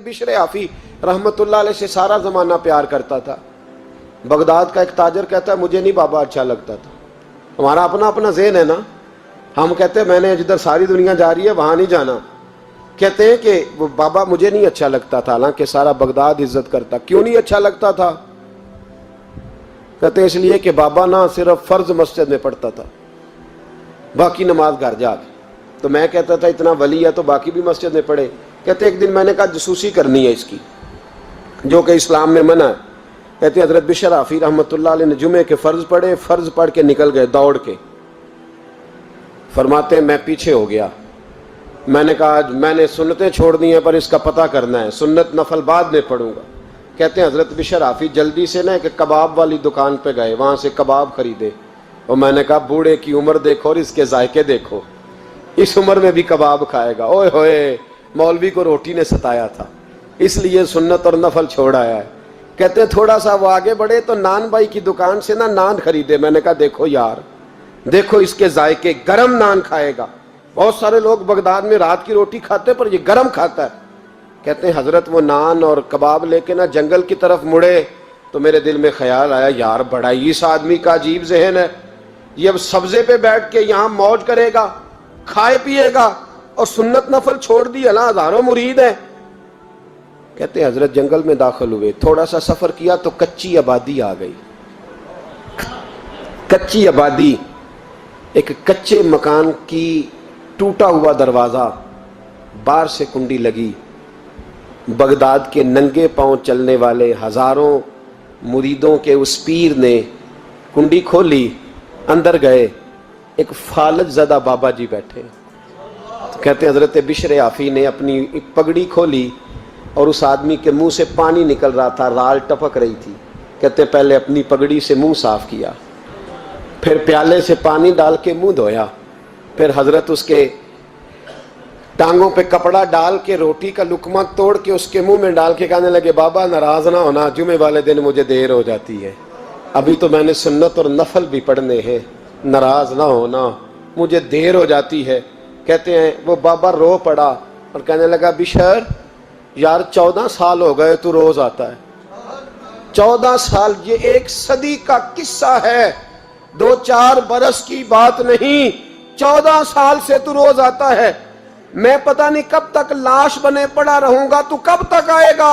بشر عافی رحمت اللہ علیہ سے سارا زمانہ پیار کرتا تھا. بغداد کا ایک تاجر کہتا ہے مجھے نہیں بابا اچھا لگتا تھا. ہمارا اپنا اپنا ذہن ہے نا, ہم کہتے ہیں میں نے جدھر ساری دنیا جا رہی ہے وہاں نہیں جانا. کہتے ہیں کہ وہ بابا مجھے نہیں اچھا لگتا تھا, حالانکہ سارا بغداد عزت کرتا. کیوں نہیں اچھا لگتا تھا؟ کہتے ہیں اس لیے کہ بابا نہ صرف فرض مسجد میں پڑھتا تھا, باقی نماز گھر جا کے. تو میں کہتا تھا اتنا ولی ہے تو باقی بھی مسجد میں پڑھے. کہتے ایک دن میں نے کہا جسوسی کرنی ہے اس کی, جو کہ اسلام میں منع ہے. کہتے حضرت بشر عافی رحمۃ اللہ علیہ نے جمعے کے فرض پڑھے, فرض پڑھ کے نکل گئے دوڑ کے. فرماتے ہیں میں پیچھے ہو گیا. میں نے کہا آج میں نے سنتیں چھوڑ دی ہیں پر اس کا پتہ کرنا ہے, سنت نفل بعد میں پڑھوں گا. کہتے ہیں حضرت بشر عافی جلدی سے نا کہ کباب والی دکان پہ گئے, وہاں سے کباب خریدے. اور میں نے کہا بوڑھے کی عمر دیکھو اور اس کے ذائقے دیکھو, اس عمر میں بھی کباب کھائے گا. اوئے ہوئے, مولوی کو روٹی نے ستایا تھا اس لیے سنت اور نفل چھوڑ آیا ہے. کہتے ہیں تھوڑا سا وہ آگے بڑھے تو نان بھائی کی دکان سے نا نان خریدے. میں نے کہا دیکھو یار, دیکھو اس کے ذائقے, گرم نان کھائے گا. بہت سارے لوگ بغداد میں رات کی روٹی کھاتے پر یہ گرم کھاتا ہے. کہتے ہیں حضرت وہ نان اور کباب لے کے نا جنگل کی طرف مڑے تو میرے دل میں خیال آیا یار بڑا ہی اس آدمی کا عجیب ذہن ہے, یہ اب سبزے پہ بیٹھ کے یہاں موج کرے گا, کھائے پیے گا, اور سنت نفل چھوڑ دی. اللہ ہزاروں مرید ہیں. کہتے ہیں حضرت جنگل میں داخل ہوئے, تھوڑا سا سفر کیا تو کچی آبادی آ گئی. کچی آبادی, ایک کچے مکان کی ٹوٹا ہوا دروازہ, باہر سے کنڈی لگی. بغداد کے ننگے پاؤں چلنے والے ہزاروں مریدوں کے اس پیر نے کنڈی کھولی, اندر گئے. ایک فالج زدہ بابا جی بیٹھے. کہتے ہیں حضرت بشر عافی نے اپنی پگڑی کھولی اور اس آدمی کے منہ سے پانی نکل رہا تھا, رال ٹپک رہی تھی. کہتے ہیں پہلے اپنی پگڑی سے منہ صاف کیا, پھر پیالے سے پانی ڈال کے منہ دھویا, پھر حضرت اس کے ٹانگوں پہ کپڑا ڈال کے روٹی کا لقمہ توڑ کے اس کے منہ میں ڈال کے کہنے لگے بابا ناراض نہ ہونا, جمعے والے دن مجھے دیر ہو جاتی ہے, ابھی تو میں نے سنت اور نفل بھی پڑھنے ہیں, ناراض نہ ہونا مجھے دیر ہو جاتی ہے. کہتے ہیں وہ بابا رو پڑا اور کہنے لگا بشر یار 14 سال ہو گئے تو روز آتا ہے. 14 سال, یہ 1 صدی کا قصہ ہے, 2-4 برس کی بات نہیں. 14 سال سے تو روز آتا ہے. میں پتہ نہیں کب تک لاش بنے پڑا رہوں گا, تو کب تک آئے گا؟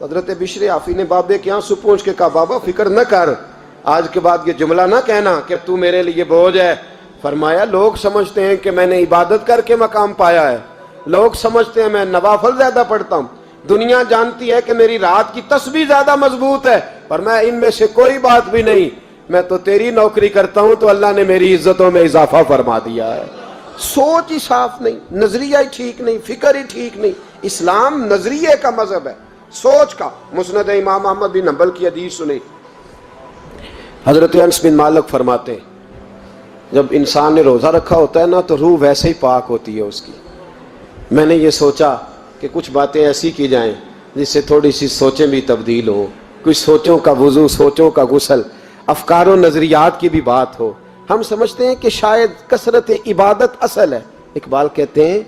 حضرت بشر عافی نے بابے کے آنسو پوچھ کے کہا بابا فکر نہ کر, آج کے بعد یہ جملہ نہ کہنا کہ تو میرے لیے بوجھ ہے. فرمایا لوگ سمجھتے ہیں کہ میں نے عبادت کر کے مقام پایا ہے, لوگ سمجھتے ہیں میں نوافل زیادہ پڑھتا ہوں, دنیا جانتی ہے کہ میری رات کی تسبیح زیادہ مضبوط ہے, پر میں ان میں سے کوئی بات بھی نہیں. میں تو تیری نوکری کرتا ہوں تو اللہ نے میری عزتوں میں اضافہ فرما دیا ہے. سوچ ہی صاف نہیں, نظریہ ہی ٹھیک نہیں, فکر ہی ٹھیک نہیں. اسلام نظریے کا مذہب ہے, سوچ کا. مسند امام احمد بن حنبل کی حدیث سنی, حضرت انس بن مالک فرماتے ہیں جب انسان نے روزہ رکھا ہوتا ہے نا تو روح ویسے ہی پاک ہوتی ہے اس کی. میں نے یہ سوچا کہ کچھ باتیں ایسی کی جائیں جس سے تھوڑی سی سوچیں بھی تبدیل ہوں, کچھ سوچوں کا وضو, سوچوں کا غسل, افکار و نظریات کی بھی بات ہو. ہم سمجھتے ہیں کہ شاید کثرت عبادت اصل ہے. اقبال کہتے ہیں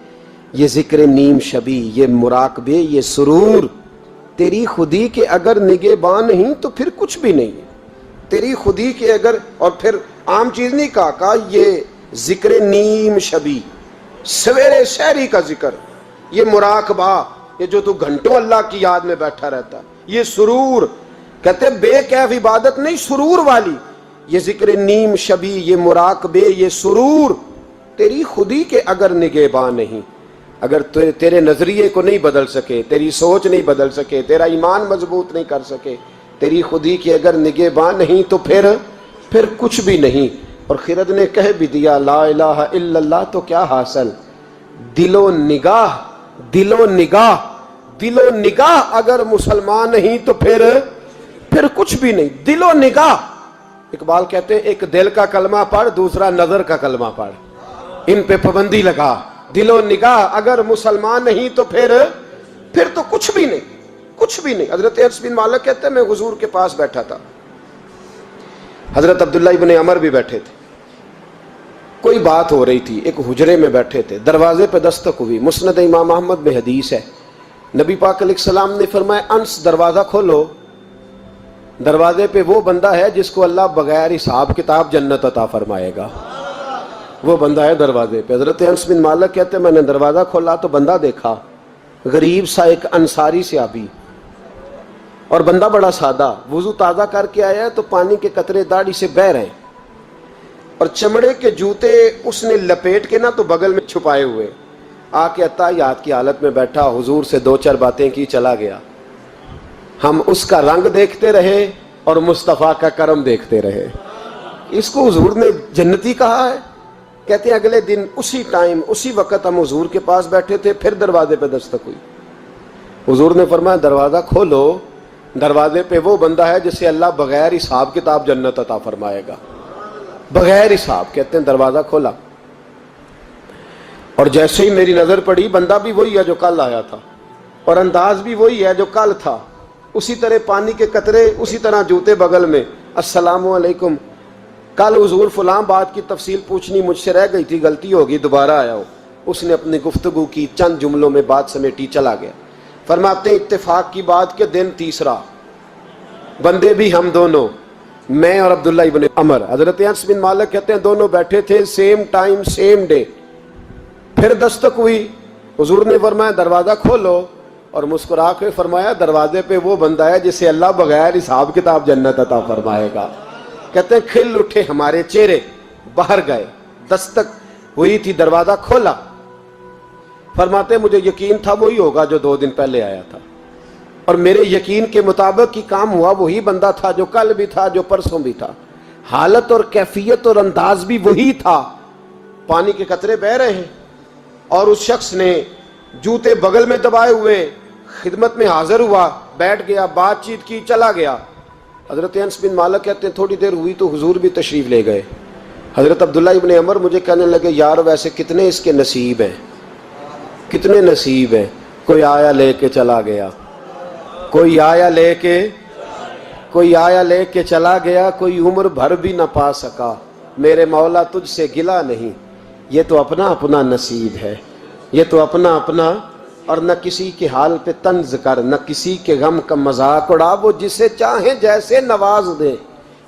یہ ذکر نیم شبی, یہ مراقبے, یہ سرور, تیری خودی کے اگر نگہباں نہیں تو پھر کچھ بھی نہیں ہے. تیری خودی کے اگر, اور پھر عام چیز نہیں کہا یہ ذکر نیم شبی, سویرے سحری کا ذکر, یہ مراقبہ, یہ جو تو گھنٹوں اللہ کی یاد میں بیٹھا رہتا, یہ سرور. کہتے بے کیف عبادت نہیں, سرور والی. یہ ذکر نیم شبی, یہ مراقبے, یہ سرور, تیری خودی کے اگر نگہباں نہیں, اگر تیرے نظریے کو نہیں بدل سکے, تیری سوچ نہیں بدل سکے, تیرا ایمان مضبوط نہیں کر سکے, تیری خودی کے اگر نگہباں نہیں تو پھر کچھ بھی نہیں. اور خرد نے کہہ بھی دیا لا الہ الا اللہ تو کیا حاصل, دل و نگاہ, دل و نگاہ, دل و نگاہ اگر مسلمان نہیں تو پھر کچھ بھی نہیں. دل و نگاہ. اقبال کہتے ہیں ایک دل کا کلمہ پڑھ, دوسرا نظر کا کلمہ پڑھ, ان پہ پابندی لگا. دل و نگاہ اگر مسلمان نہیں تو پھر تو کچھ بھی نہیں, کچھ بھی نہیں. حضرت انس بن مالک کہتے ہیں میں حضور کے پاس بیٹھا تھا, حضرت عبداللہ ابن عمر بھی بیٹھے تھے, کوئی بات ہو رہی تھی, ایک حجرے میں بیٹھے تھے, دروازے پہ دستک ہوئی. مسند امام احمد میں حدیث ہے نبی پاک علیہ السلام نے فرمایا انس دروازہ کھولو، دروازے پہ وہ بندہ ہے جس کو اللہ بغیر حساب کتاب جنت عطا فرمائے گا، وہ بندہ ہے دروازے پہ۔ حضرت انس بن مالک کہتے ہیں میں نے دروازہ کھولا تو بندہ دیکھا، غریب سا ایک انصاری صحابی، اور بندہ بڑا سادہ، وضو تازہ کر کے آیا ہے تو پانی کے قطرے داڑھی سے بہہ رہے ہیں، اور چمڑے کے جوتے اس نے لپیٹ کے نا تو بغل میں چھپائے ہوئے، آ کے اتحیات کی حالت میں بیٹھا، حضور سے دو چار باتیں کی، چلا گیا۔ ہم اس کا رنگ دیکھتے رہے اور مصطفیٰ کا کرم دیکھتے رہے۔ اس کو حضور نے جنتی کہا ہے۔ کہتے ہیں اگلے دن اسی ٹائم اسی وقت ہم حضور کے پاس بیٹھے تھے، پھر دروازے پہ دستک ہوئی، حضور نے فرمایا دروازہ کھولو، دروازے پہ وہ بندہ ہے جسے اللہ بغیر حساب کتاب جنت عطا فرمائے گا، بغیر حساب۔ کہتے ہیں دروازہ کھولا، اور جیسے ہی میری نظر پڑی، بندہ بھی وہی ہے جو کل آیا تھا، اور انداز بھی وہی ہے جو کل تھا، اسی طرح پانی کے قطرے، اسی طرح جوتے بغل میں، السلام علیکم، کل حضور فلاں بات کی تفصیل پوچھنی مجھ سے رہ گئی تھی، غلطی ہوگی، دوبارہ آیا ہو۔ اس نے اپنی گفتگو کی، چند جملوں میں بات سمیٹی، چلا گیا۔ فرماتے ہیں اتفاق کی بات کہ دن تیسرا، بندے بھی ہم دونوں، میں اور عبداللہ ابن عمر۔ حضرت انس بن مالک کہتے ہیں دونوں بیٹھے تھے، سیم ٹائم سیم ڈے۔ پھر دستک ہوئی، حضور نے فرمایا دروازہ کھولو، اور مسکرا کے فرمایا دروازے پہ وہ بندہ ہے جسے اللہ بغیر حساب کتاب جنت عطا فرمائے گا۔ کہتے ہیں کھل اٹھے ہمارے چہرے، باہر گئے، دستک ہوئی تھی، دروازہ کھولا۔ فرماتے ہیں مجھے یقین تھا وہی ہوگا جو 2 دن پہلے آیا تھا، اور میرے یقین کے مطابق ہی کام ہوا، وہی بندہ تھا جو کل بھی تھا، جو پرسوں بھی تھا، حالت اور کیفیت اور انداز بھی وہی تھا۔ پانی کے قطرے بہ رہے ہیں، اور اس شخص نے جوتے بغل میں دبائے ہوئے خدمت میں حاضر ہوا، بیٹھ گیا، بات چیت کی، چلا گیا۔ حضرت انس بن مالک کہتے ہیں تھوڑی دیر ہوئی تو حضور بھی تشریف لے گئے۔ حضرت عبداللہ ابن عمر مجھے کہنے لگے یار ویسے کتنے اس کے نصیب ہیں، کتنے نصیب ہیں، کوئی آیا لے کے چلا گیا، کوئی آیا لے کے چلا گیا، کوئی عمر بھر بھی نہ پا سکا، میرے مولا تجھ سے گلا نہیں، یہ تو اپنا اپنا نصیب ہے، یہ تو اپنا اپنا، اور نہ کسی کے حال پہ طنز کر، نہ کسی کے غم کا مذاق اڑا، وہ جسے چاہیں جیسے نواز دے،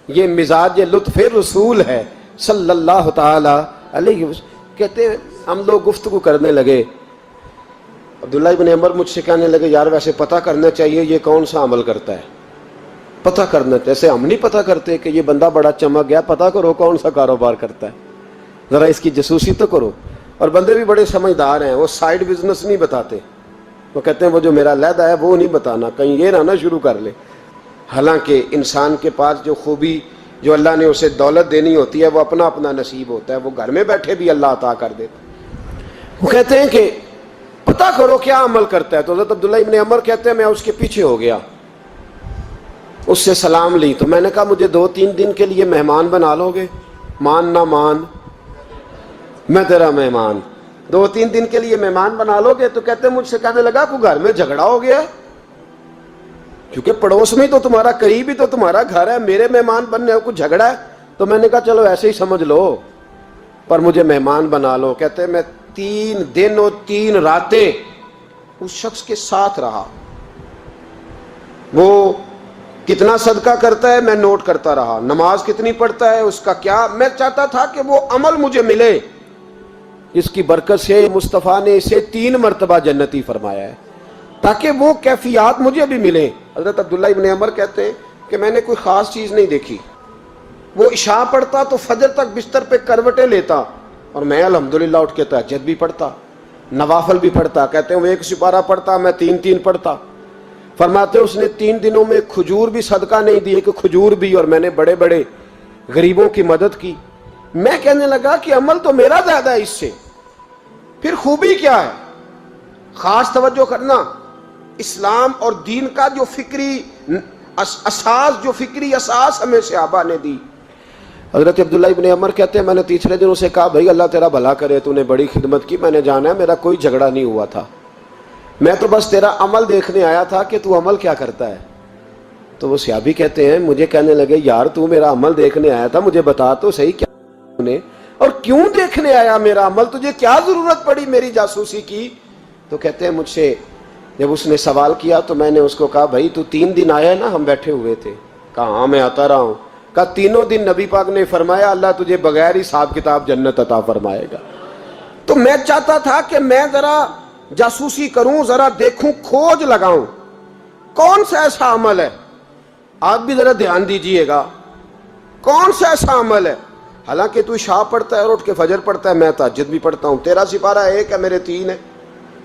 یہ مزاج لطف رسول ہے صلی اللہ تعالی علیہ وسلم۔ کہتے ہیں ہم لوگ گفتگو کرنے لگے، عبداللہ ابن عمر مجھ سے کہنے لگے یار ویسے پتہ کرنا چاہیے یہ کون سا عمل کرتا ہے، پتہ کرنا، جیسے ہم نہیں پتہ کرتے کہ یہ بندہ بڑا چمک گیا، پتہ کرو کون سا کاروبار کرتا ہے، ذرا اس کی جاسوسی تو کرو۔ اور بندے بھی بڑے سمجھدار ہیں، وہ سائیڈ بزنس نہیں بتاتے، وہ کہتے ہیں وہ جو میرا علیحدہ ہے وہ نہیں بتانا، کہیں یہ نہ شروع کر لے۔ حالانکہ انسان کے پاس جو خوبی، جو اللہ نے اسے دولت دینی ہوتی ہے، وہ اپنا اپنا نصیب ہوتا ہے، وہ گھر میں بیٹھے بھی اللہ عطا کر دیتا۔ وہ کہتے ہیں کہ پتہ کرو کیا عمل کرتا ہے، تو حضرت عبداللہ ابن عمر کہتے ہیں میں اس کے پیچھے ہو گیا، اس سے سلام لی، تو میں نے کہا مجھے 2-3 دن کے لیے مہمان بنا لو گے، مان نہ مان میں تیرا مہمان، 2-3 دن کے لیے مہمان بنا لو گے؟ تو کہتے ہیں مجھ سے کہنے لگا کوئی گھر میں جھگڑا ہو گیا، کیونکہ پڑوس میں تو تمہارا، قریب ہی تو تمہارا گھر ہے، میرے مہمان بننے کو جھگڑا ہے؟ تو میں نے کہا چلو ایسے ہی سمجھ لو، پر مجھے مہمان بنا لو۔ کہتے ہیں میں 3 دن اور 3 راتیں اس شخص کے ساتھ رہا، وہ کتنا صدقہ کرتا ہے میں نوٹ کرتا رہا، نماز کتنی پڑھتا ہے، اس کا کیا، میں چاہتا تھا کہ وہ عمل مجھے ملے، اس کی برکت سے مصطفیٰ نے اسے 3 مرتبہ جنتی فرمایا ہے، تاکہ وہ کیفیات مجھے بھی ملیں۔ حضرت عبداللہ ابن عمر کہتے ہیں کہ میں نے کوئی خاص چیز نہیں دیکھی، وہ عشاء پڑھتا تو فجر تک بستر پہ کروٹیں لیتا، اور میں الحمدللہ اٹھ کے تہجد بھی پڑھتا، نوافل بھی پڑھتا۔ کہتے ہیں وہ 1 سپارہ پڑھتا، میں 3 پڑھتا۔ فرماتے اس نے 3 دنوں میں کھجور بھی صدقہ نہیں دی، کہ کھجور بھی، اور میں نے بڑے بڑے غریبوں کی مدد کی۔ میں کہنے لگا کہ عمل تو میرا زیادہ ہے اس سے، پھر خوبی کیا ہے؟ خاص توجہ کرنا، اسلام اور دین کا جو فکری اساس، جو فکری اساس ہمیں صحابہ نے دی۔ حضرت عبداللہ ابن عمر کہتے ہیں میں نے تیسرے دن اسے کہا بھائی اللہ تیرا بھلا کرے، تو نے بڑی خدمت کی، میں نے جانا ہے میرا کوئی جھگڑا نہیں ہوا تھا، میں تو بس تیرا عمل دیکھنے آیا تھا کہ تو عمل کیا کرتا ہے۔ تو وہ صحابی کہتے ہیں مجھے کہنے لگے یار تو میرا عمل دیکھنے آیا تھا، مجھے بتا تو صحیح کیا نے، اور کیوں دیکھنے آیا میرا عمل، تجھے کیا ضرورت پڑی میری جاسوسی کی؟ تو کہتے ہیں مجھ سے جب اس نے سوال کیا تو میں نے اس کو کہا بھائی تو 3 دن آیا ہے نا ہم بیٹھے ہوئے تھے؟ کہا ہاں میں آتا رہا ہوں۔ کہا 3 دن نبی پاک نے فرمایا اللہ تجھے بغیر حساب کتاب جنت عطا فرمائے گا۔ تو میں چاہتا تھا کہ میں ذرا جاسوسی کروں، ذرا دیکھوں، کھوج لگاؤں کون سا ایسا عمل ہے، آپ بھی ذرا دھیان دیجئے گا، کون سا ایسا عمل ہے، حالانکہ تو عشاء پڑھتا ہے اور اٹھ کے فجر پڑھتا ہے، میں تہجد بھی پڑھتا ہوں، تیرا سپارہ 1 ہے میرے 3 ہے،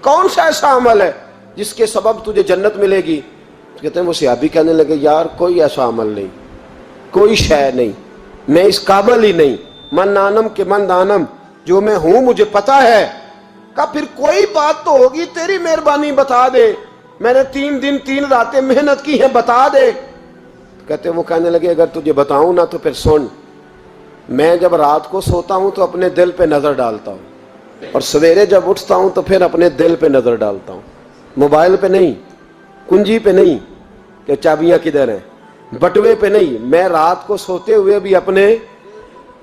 کون سا ایسا عمل ہے جس کے سبب تجھے جنت ملے گی؟ کہتے ہیں وہ صحابی کہنے لگے یار کوئی ایسا عمل نہیں، کوئی شے نہیں، میں اس قابل ہی نہیں، من آنم کے من دانم، جو میں ہوں مجھے پتا ہے۔ کہا پھر کوئی بات تو ہوگی، تیری مہربانی بتا دے، میں نے 3 دن 3 راتیں محنت کی ہیں، بتا دے۔ کہتے ہیں وہ کہنے لگے اگر تجھے بتاؤں نا تو پھر سن، میں جب رات کو سوتا ہوں تو اپنے دل پہ نظر ڈالتا ہوں، اور سویرے جب اٹھتا ہوں تو پھر اپنے دل پہ نظر ڈالتا ہوں، موبائل پہ نہیں، کنجی پہ نہیں کہ چابیاں کدھر ہیں، بٹوے پہ نہیں، میں رات کو سوتے ہوئے بھی اپنے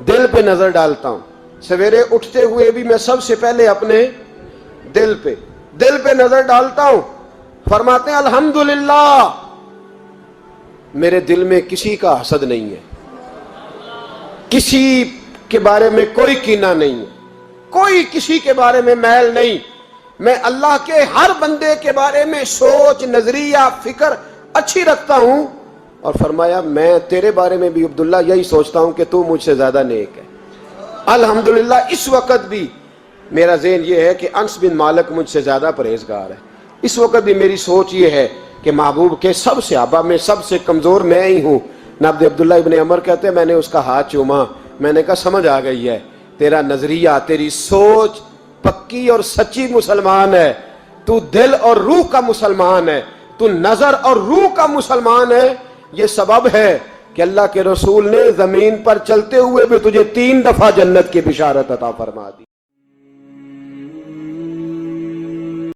دل پہ نظر ڈالتا ہوں، سویرے اٹھتے ہوئے بھی میں سب سے پہلے اپنے دل پہ نظر ڈالتا ہوں۔ فرماتے ہیں الحمدللہ میرے دل میں کسی کا حسد نہیں ہے، کسی کے بارے میں کوئی کینہ نہیں ہے، کوئی کسی کے بارے میں میل نہیں، میں اللہ کے ہر بندے کے بارے میں سوچ، نظریہ، فکر اچھی رکھتا ہوں۔ اور فرمایا میں تیرے بارے میں بھی عبداللہ یہی سوچتا ہوں کہ تو مجھ سے زیادہ نیک ہے۔ الحمدللہ اس وقت بھی میرا ذہن یہ ہے کہ انس بن مالک مجھ سے زیادہ پرہیزگار ہے، اس وقت بھی میری سوچ یہ ہے کہ محبوب کے سب صحابہ میں سب سے کمزور میں ہی ہوں۔ نابد عبداللہ ابن عمر کہتے ہیں میں نے اس کا ہاتھ چوما، میں نے کہا سمجھ آ گئی ہے، تیرا نظریہ، تیری سوچ پکی اور سچی مسلمان ہے، تو دل اور روح کا مسلمان ہے، تو نظر اور روح کا مسلمان ہے۔ یہ سبب ہے کہ اللہ کے رسول نے زمین پر چلتے ہوئے بھی تجھے 3 دفعہ جنت کی بشارت عطا فرما دی۔